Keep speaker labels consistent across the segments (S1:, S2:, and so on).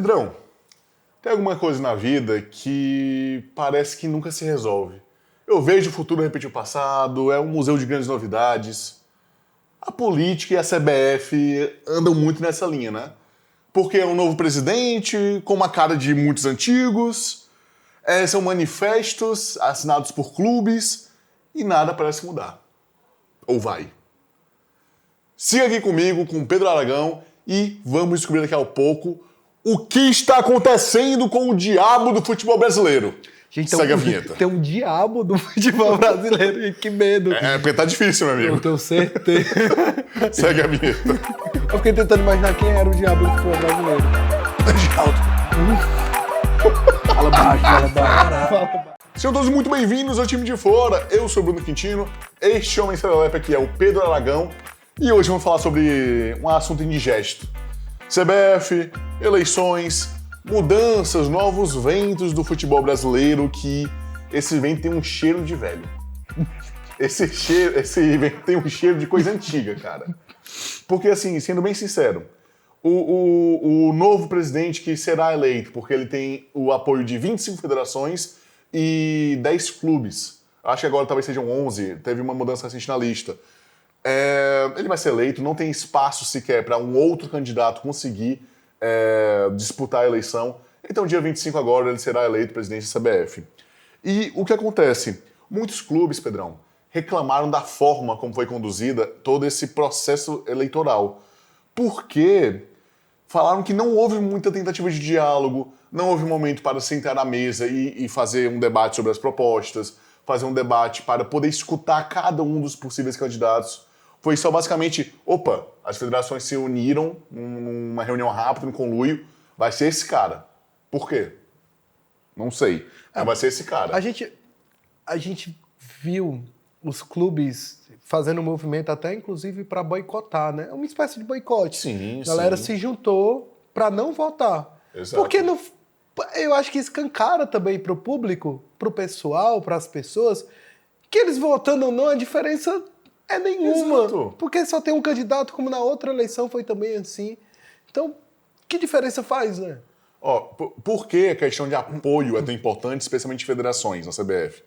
S1: Pedrão, tem alguma coisa na vida que parece que nunca se resolve. Eu vejo o futuro repetir o passado, é um museu de grandes novidades. A política e a CBF andam muito nessa linha, né? Porque é um novo presidente, com uma cara de muitos antigos, são manifestos assinados por clubes e nada parece mudar. Ou vai? Siga aqui comigo, com Pedro Aragão, e vamos descobrir daqui a pouco o que está acontecendo com o diabo do futebol brasileiro.
S2: Gente,
S1: segue a vinheta.
S2: Tem um diabo do futebol brasileiro, que medo.
S1: Porque tá difícil, meu amigo.
S2: Eu tenho certeza.
S1: Segue a vinheta.
S2: Eu fiquei tentando imaginar quem era o diabo do futebol brasileiro. Fala baixo, fala baixo.
S1: Sejam todos muito bem-vindos ao Time de Fora. Eu sou o Bruno Quintino, este homem serelepe aqui é o Pedro Aragão, e hoje vamos falar sobre um assunto indigesto. CBF, eleições, mudanças, novos ventos do futebol brasileiro, que esse vento tem um cheiro de velho. Esse vento tem um cheiro de coisa antiga, cara. Porque, assim, sendo bem sincero, o novo presidente que será eleito, porque ele tem o apoio de 25 federações e 10 clubes. Acho que agora talvez sejam 11, teve uma mudança recente na lista. Ele vai ser eleito, não tem espaço sequer para um outro candidato conseguir disputar a eleição. Então, dia 25 agora, ele será eleito presidente da CBF. E o que acontece? Muitos clubes, Pedrão, reclamaram da forma como foi conduzida todo esse processo eleitoral. Porque falaram que não houve muita tentativa de diálogo, não houve momento para sentar à mesa e fazer um debate sobre as propostas, fazer um debate para poder escutar cada um dos possíveis candidatos. Foi só basicamente, as federações se uniram numa reunião rápida, num conluio, vai ser esse cara. Por quê? Não sei, mas vai ser esse cara.
S2: A gente viu os clubes fazendo um movimento até, inclusive, para boicotar, né? É uma espécie de boicote.
S1: Sim,
S2: a galera
S1: sim.
S2: se juntou para não votar.
S1: Exato.
S2: Porque eu acho que escancara também para o público, para o pessoal, para as pessoas, que eles votando ou não, a diferença é nenhuma.
S1: Exato.
S2: Porque só tem um candidato, como na outra eleição foi também assim. Então, que diferença faz, né?
S1: Por que a questão de apoio é tão importante, especialmente em federações, na CBF?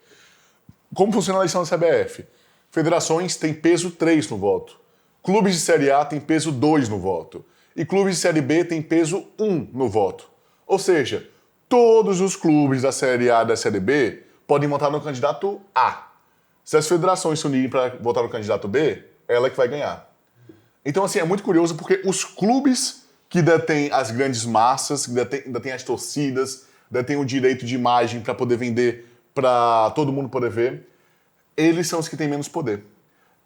S1: Como funciona a eleição da CBF? Federações têm peso 3 no voto. Clubes de Série A têm peso 2 no voto. E clubes de Série B têm peso 1 no voto. Ou seja, todos os clubes da Série A e da Série B podem votar no candidato A. Se as federações se unirem para votar no candidato B, ela é que vai ganhar. Então, assim, é muito curioso porque os clubes que detêm as grandes massas, que detêm as torcidas, detêm o direito de imagem para poder vender, para todo mundo poder ver, eles são os que têm menos poder.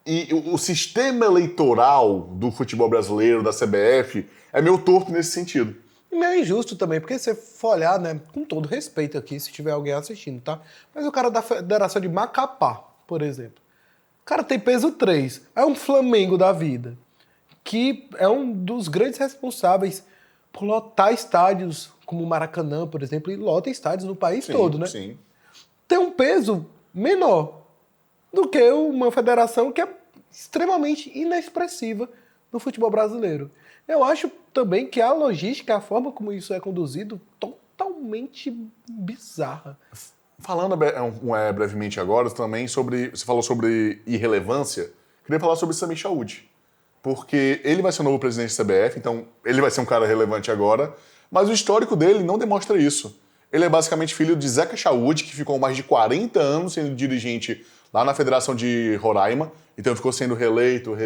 S1: E o sistema eleitoral do futebol brasileiro, da CBF, é meio torto nesse sentido.
S2: E meio injusto também, porque se você for olhar, né, com todo respeito aqui, se tiver alguém assistindo, tá? Mas o cara da Federação de Macapá, por exemplo, o cara tem peso 3, é um Flamengo da vida, que é um dos grandes responsáveis por lotar estádios, como o Maracanã, por exemplo, e lota estádios no país todo, né?
S1: Sim.
S2: Tem um peso menor do que uma federação que é extremamente inexpressiva no futebol brasileiro. Eu acho também que a logística, a forma como isso é conduzido, totalmente bizarra.
S1: Falando brevemente agora também sobre... Você falou sobre irrelevância. Queria falar sobre Sami Chaud. Porque ele vai ser o novo presidente da CBF, então ele vai ser um cara relevante agora, mas o histórico dele não demonstra isso. Ele é basicamente filho de Zeca Chaud, que ficou mais de 40 anos sendo dirigente lá na Federação de Roraima, então ficou sendo reeleito.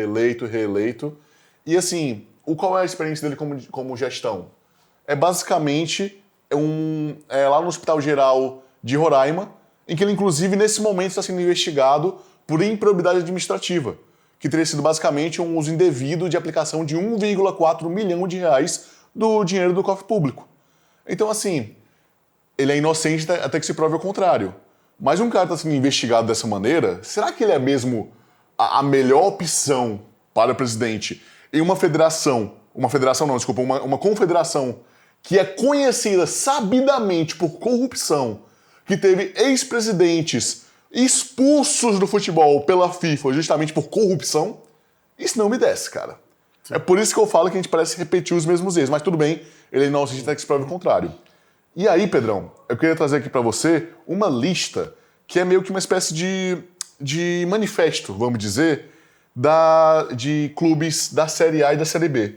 S1: E assim, qual é a experiência dele como gestão? É basicamente lá no Hospital Geral de Roraima, em que ele inclusive nesse momento está sendo investigado por improbidade administrativa, que teria sido basicamente um uso indevido de aplicação de 1,4 milhão de reais do dinheiro do cofre público. Então assim, ele é inocente até que se prove o contrário. Mas um cara está sendo investigado dessa maneira, será que ele é mesmo a melhor opção para o presidente em uma confederação que é conhecida sabidamente por corrupção, que teve ex-presidentes expulsos do futebol pela FIFA justamente por corrupção? Isso não me desce, cara. É por isso que eu falo que a gente parece repetir os mesmos erros. Mas tudo bem, ele é inocente até que se prove o contrário. E aí, Pedrão, eu queria trazer aqui para você uma lista que é meio que uma espécie de manifesto, vamos dizer, de clubes da Série A e da Série B.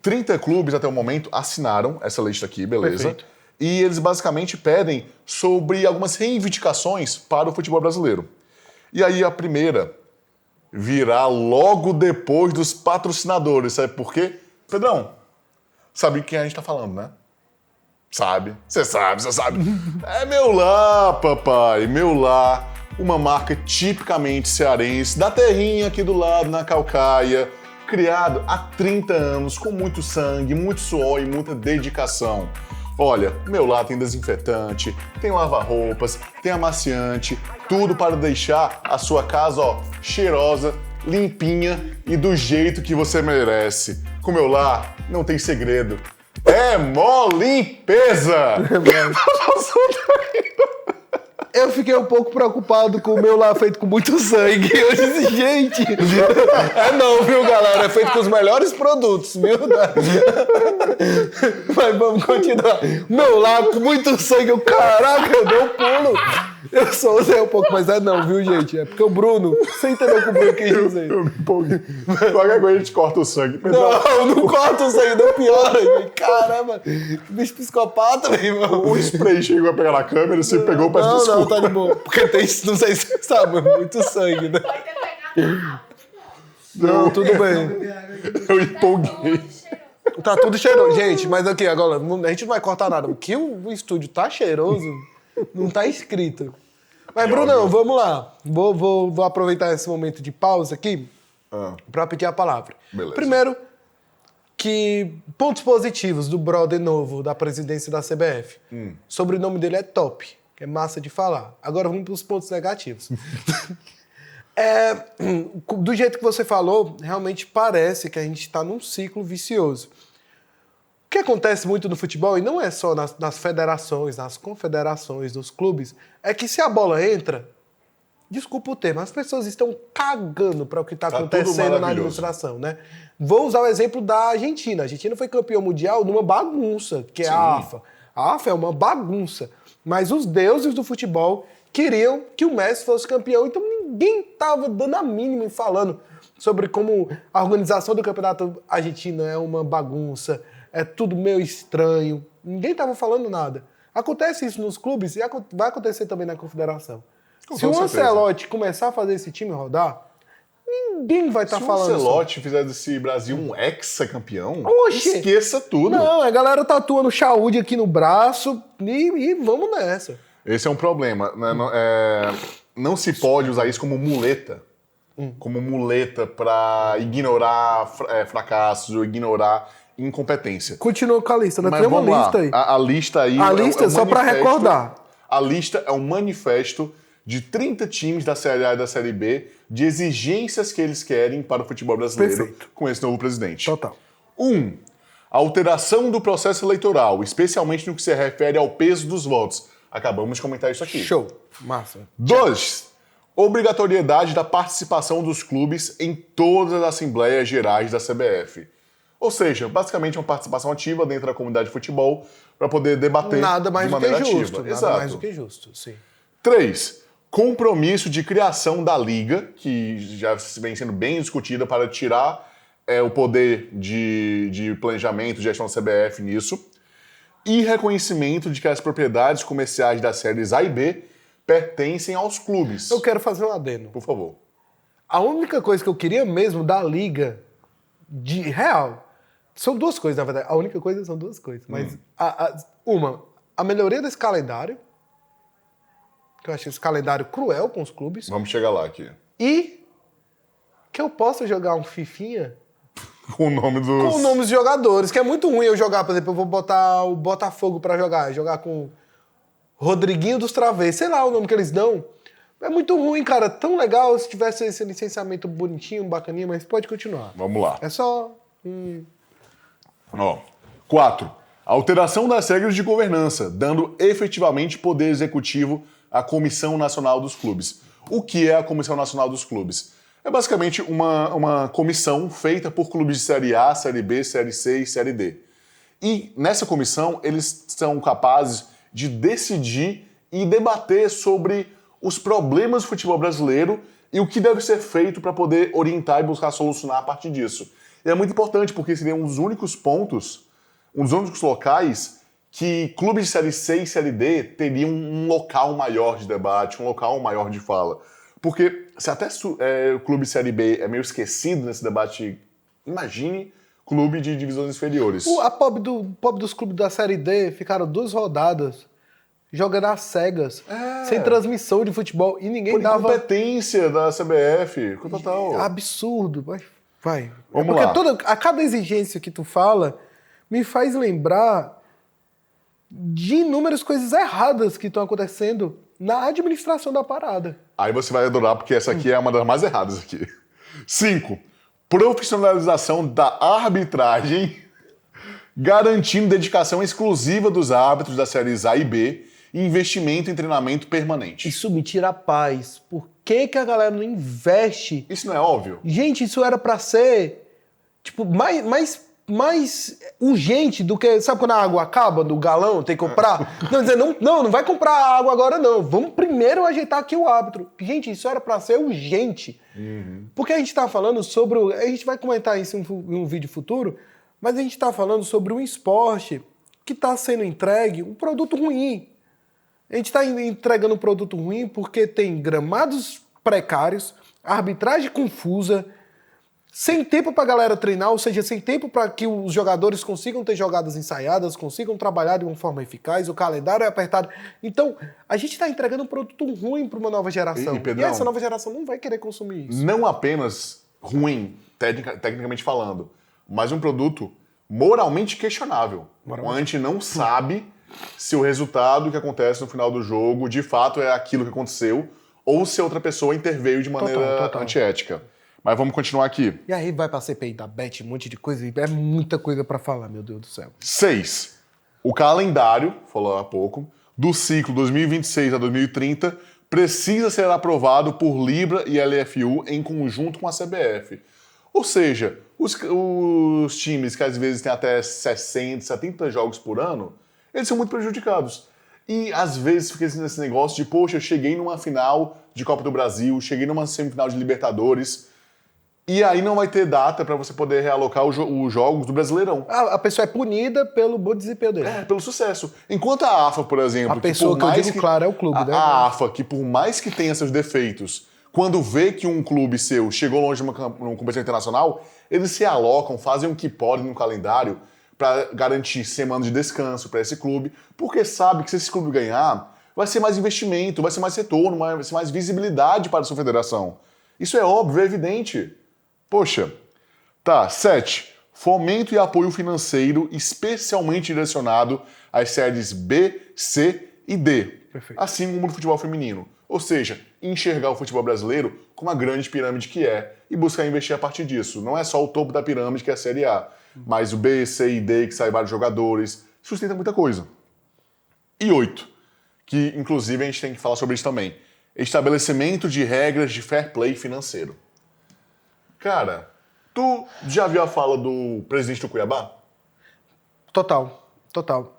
S1: 30 clubes até o momento assinaram essa lista aqui, beleza?
S2: Perfeito.
S1: E eles basicamente pedem sobre algumas reivindicações para o futebol brasileiro. E aí a primeira virá logo depois dos patrocinadores. Sabe por quê? Pedrão, sabe quem a gente tá falando, né? Sabe. Você sabe. É Meu Lar, papai. Meu Lar. Uma marca tipicamente cearense, da terrinha aqui do lado, na Caucaia. Criado há 30 anos, com muito sangue, muito suor e muita dedicação. Olha, Meu Lar tem desinfetante, tem lava-roupas, tem amaciante, tudo para deixar a sua casa, ó, cheirosa, limpinha e do jeito que você merece. Com Meu Lar não tem segredo. É mó limpeza!
S2: Eu fiquei um pouco preocupado com o Meu Lar feito com muito sangue. Eu disse, gente, não, viu, galera? É feito com os melhores produtos, viu? Mas vamos continuar. Meu Lar com muito sangue. Caraca, eu dei um pulo. Eu só usei um pouco, mas não, viu, gente? É porque o Bruno, você entendeu o que o Bruno quis dizer.
S1: Eu me empolguei. Qualquer coisa a gente corta o sangue.
S2: Não corta o sangue, não piora, gente. Caramba, que bicho psicopata, meu irmão.
S1: O spray chegou a pegar na câmera, você pegou, peço desculpa.
S2: Não, tá de boa. Porque tem, não sei se você sabe, muito sangue, né? Não, tudo bem.
S1: Eu empolguei.
S2: Tá tudo cheiroso. Gente, mas aqui, agora, a gente não vai cortar nada. Que o estúdio tá cheiroso, não tá escrito. Mas, Brunão, vamos lá. Vou aproveitar esse momento de pausa aqui pra pedir a palavra.
S1: Beleza.
S2: Primeiro, que pontos positivos do brother novo da presidência da CBF. O sobrenome dele é Top, que é massa de falar. Agora vamos pros pontos negativos. Do jeito que você falou, realmente parece que a gente está num ciclo vicioso. O que acontece muito no futebol, e não é só nas federações, nas confederações, dos clubes, é que se a bola entra, desculpa o termo, as pessoas estão cagando para o que está acontecendo na administração, né? Vou usar o exemplo da Argentina. A Argentina foi campeão mundial numa bagunça, que é a AFA. A AFA é uma bagunça. Mas os deuses do futebol queriam que o Messi fosse campeão, então ninguém estava dando a mínima e falando sobre como a organização do campeonato argentino é uma bagunça, é tudo meio estranho. Ninguém estava falando nada. Acontece isso nos clubes e vai acontecer também na confederação. Se o Ancelotti começar a fazer esse time rodar, ninguém vai estar falando.
S1: Se o Ancelotti fizer desse Brasil um ex-campeão,
S2: Oxi,
S1: esqueça tudo.
S2: Não, a galera tatuando saúde aqui no braço e vamos nessa.
S1: Esse é um problema. Né? Não se pode usar isso como muleta. Como muleta para ignorar fracassos ou ignorar incompetência.
S2: Continua com a lista, né?
S1: Mas
S2: Tem uma
S1: vamos lá.
S2: lista aí.
S1: A lista aí...
S2: A lista é só para recordar.
S1: A lista é um manifesto de 30 times da Série A e da Série B de exigências que eles querem para o futebol brasileiro com esse novo presidente.
S2: Total.
S1: 1. Alteração do processo eleitoral, especialmente no que se refere ao peso dos votos. Acabamos de comentar isso aqui.
S2: Show. Massa.
S1: 2. Obrigatoriedade da participação dos clubes em todas as assembleias gerais da CBF. Ou seja, basicamente uma participação ativa dentro da comunidade de futebol para poder debater
S2: nada mais
S1: de
S2: do que
S1: maneira
S2: justo.
S1: ativa.
S2: Nada mais do que justo, sim.
S1: 3. Compromisso de criação da Liga, que já vem sendo bem discutida para tirar o poder de planejamento, de gestão da CBF nisso. E reconhecimento de que as propriedades comerciais das séries A e B pertencem aos clubes.
S2: Eu quero fazer um adendo.
S1: Por favor.
S2: A única coisa que eu queria mesmo da Liga de real são duas coisas, na verdade. A única coisa são duas coisas. Mas a melhoria desse calendário, que eu acho esse calendário cruel com os clubes.
S1: Vamos chegar lá aqui.
S2: E que eu possa jogar um fifinha
S1: com o nome dos...
S2: com nomes de jogadores, que é muito ruim eu jogar, por exemplo, eu vou botar o Botafogo pra jogar com Rodriguinho dos Travessos, sei lá o nome que eles dão. É muito ruim, cara. Tão legal se tivesse esse licenciamento bonitinho, bacaninha, mas pode continuar.
S1: Vamos lá.
S2: É só...
S1: 4. Alteração das regras de governança, dando efetivamente poder executivo à Comissão Nacional dos Clubes. O que é a Comissão Nacional dos Clubes? É basicamente uma comissão feita por clubes de Série A, Série B, Série C e Série D. E nessa comissão, eles são capazes de decidir e debater sobre os problemas do futebol brasileiro e o que deve ser feito para poder orientar e buscar solucionar a partir disso. E é muito importante, porque seria um dos únicos pontos, um dos únicos locais que clubes de Série C e Série D teriam um local maior de debate, um local maior de fala. Porque se até o clube de Série B é meio esquecido nesse debate, imagine clube de divisões inferiores.
S2: A pobre dos clubes da Série D ficaram 2 rodadas jogando às cegas, sem transmissão de futebol, e ninguém
S1: Por
S2: dava...
S1: incompetência da CBF, total.
S2: Absurdo. Vai.
S1: Vamos
S2: Porque
S1: lá.
S2: a cada exigência que tu fala me faz lembrar de inúmeras coisas erradas que estão acontecendo na administração da parada.
S1: Aí você vai adorar, porque essa aqui é uma das mais erradas aqui. 5. Profissionalização da arbitragem, garantindo dedicação exclusiva dos árbitros das séries A e B e investimento em treinamento permanente.
S2: Isso me tira a paz. Por que a galera não investe?
S1: Isso não é óbvio?
S2: Gente, isso era pra ser tipo, mais urgente do que... Sabe quando a água acaba do galão, tem que comprar? Não vai comprar água agora não. Vamos primeiro ajeitar aqui o árbitro. Gente, isso era pra ser urgente. Porque a gente tá falando sobre... A gente vai comentar isso em um vídeo futuro, mas a gente tá falando sobre um esporte que tá sendo entregue um produto ruim. A gente está entregando um produto ruim porque tem gramados precários, arbitragem confusa, sem tempo para a galera treinar, ou seja, sem tempo para que os jogadores consigam ter jogadas ensaiadas, consigam trabalhar de uma forma eficaz, o calendário é apertado. Então, a gente está entregando um produto ruim para uma nova geração. E essa nova geração não vai querer consumir isso.
S1: Não apenas ruim, tecnicamente falando, mas um produto moralmente questionável. Onde a gente não sabe se o resultado que acontece no final do jogo de fato é aquilo que aconteceu ou se outra pessoa interveio de maneira antiética. Mas vamos continuar aqui.
S2: E aí vai pra CPI da Bet, um monte de coisa, é muita coisa pra falar, meu Deus do céu.
S1: 6. O calendário, falou há pouco, do ciclo 2026 a 2030 precisa ser aprovado por Libra e LFU em conjunto com a CBF. Ou seja, os times que às vezes têm até 60, 70 jogos por ano, eles são muito prejudicados. E às vezes fica nesse negócio de, poxa, eu cheguei numa final de Copa do Brasil, cheguei numa semifinal de Libertadores, e aí não vai ter data para você poder realocar os jogos do Brasileirão.
S2: A pessoa é punida pelo bom desempenho dele.
S1: Pelo sucesso. Enquanto a AFA, por exemplo...
S2: A pessoa que eu digo, claro, é o clube, né?
S1: A AFA, que por mais que tenha seus defeitos, quando vê que um clube seu chegou longe de uma competição internacional, eles se alocam, fazem o que podem no calendário para garantir semanas de descanso para esse clube, porque sabe que se esse clube ganhar, vai ser mais investimento, vai ser mais retorno, vai ser mais visibilidade para a sua federação. Isso é óbvio, é evidente. Poxa. Tá, 7. Fomento e apoio financeiro especialmente direcionado às séries B, C e D.
S2: Perfeito.
S1: Assim como no futebol feminino. Ou seja, enxergar o futebol brasileiro como a grande pirâmide que é e buscar investir a partir disso. Não é só o topo da pirâmide que é a Série A, mas o B, C e D, que sai vários jogadores, sustenta muita coisa. E 8, que inclusive a gente tem que falar sobre isso também. Estabelecimento de regras de fair play financeiro. Cara, tu já viu a fala do presidente do Cuiabá?
S2: Total.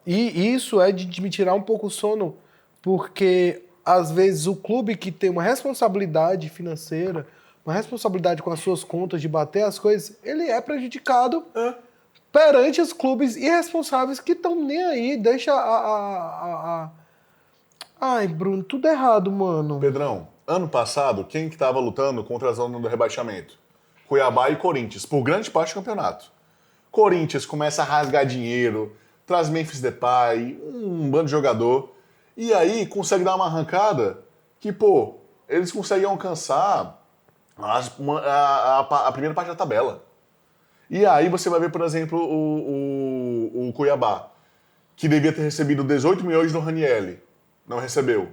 S2: E isso é de me tirar um pouco o sono, porque às vezes o clube que tem uma responsabilidade financeira, uma responsabilidade com as suas contas de bater as coisas, ele é prejudicado perante os clubes irresponsáveis que estão nem aí, deixa Ai, Bruno, tudo errado, mano.
S1: Pedrão, ano passado, quem que tava lutando contra a zona do rebaixamento? Cuiabá e Corinthians, por grande parte do campeonato. Corinthians começa a rasgar dinheiro, traz Memphis Depay, um bando de jogador, e aí consegue dar uma arrancada que, pô, eles conseguem alcançar a primeira parte da tabela. E aí você vai ver, por exemplo, o Cuiabá, que devia ter recebido 18 milhões do Ranieri, não recebeu.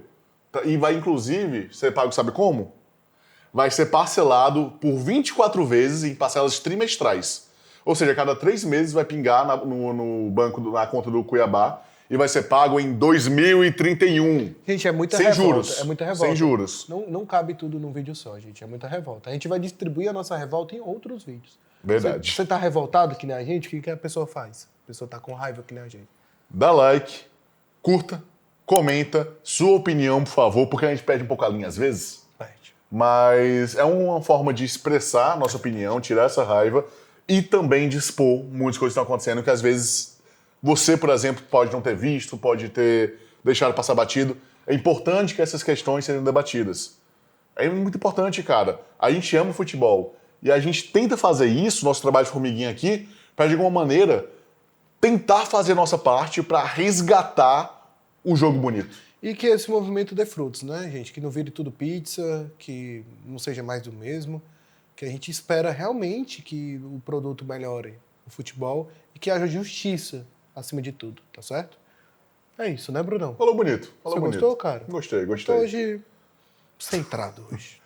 S1: E vai, inclusive, ser pago sabe como? Vai ser parcelado por 24 vezes em parcelas trimestrais. Ou seja, a cada 3 meses vai pingar no banco, na conta do Cuiabá, e vai ser pago em 2031.
S2: Gente, é muita
S1: sem
S2: revolta.
S1: Juros.
S2: É muita revolta.
S1: Sem juros.
S2: Não cabe tudo num vídeo só, gente. É muita revolta. A gente vai distribuir a nossa revolta em outros vídeos.
S1: Verdade.
S2: Você tá revoltado que nem a gente, o que a pessoa faz? A pessoa tá com raiva que nem a gente.
S1: Dá like, curta, comenta, sua opinião, por favor, porque a gente perde um pouco a linha às vezes.
S2: Perde.
S1: Mas é uma forma de expressar a nossa opinião, tirar essa raiva e também de expor muitas coisas que estão acontecendo que às vezes você, por exemplo, pode não ter visto, pode ter deixado passar batido. É importante que essas questões sejam debatidas. É muito importante, cara. A gente ama o futebol e a gente tenta fazer isso, nosso trabalho de formiguinha aqui, para de alguma maneira tentar fazer a nossa parte para resgatar o jogo bonito.
S2: E que esse movimento dê frutos, né, gente? Que não vire tudo pizza, que não seja mais do mesmo, que a gente espera realmente que o produto melhore o futebol e que haja justiça acima de tudo, tá certo? É isso, né, Brunão?
S1: Falou bonito. Falou
S2: Você
S1: bonito.
S2: gostou, cara?
S1: Gostei.
S2: Tô hoje centrado hoje.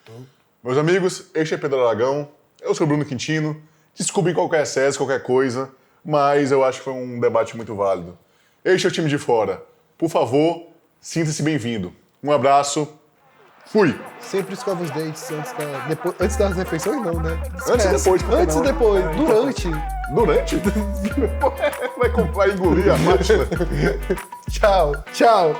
S1: Meus amigos, este é Pedro Aragão, eu sou Bruno Quintino. Desculpem qualquer excesso, qualquer coisa, mas eu acho que foi um debate muito válido. Este é o time de fora. Por favor, sinta-se bem-vindo. Um abraço. Fui!
S2: Sempre escova os dentes antes das refeições, não, né?
S1: Antes e depois, por que
S2: Antes e
S1: não?
S2: depois, durante.
S1: Durante? Vai engolir a máquina.
S2: Tchau.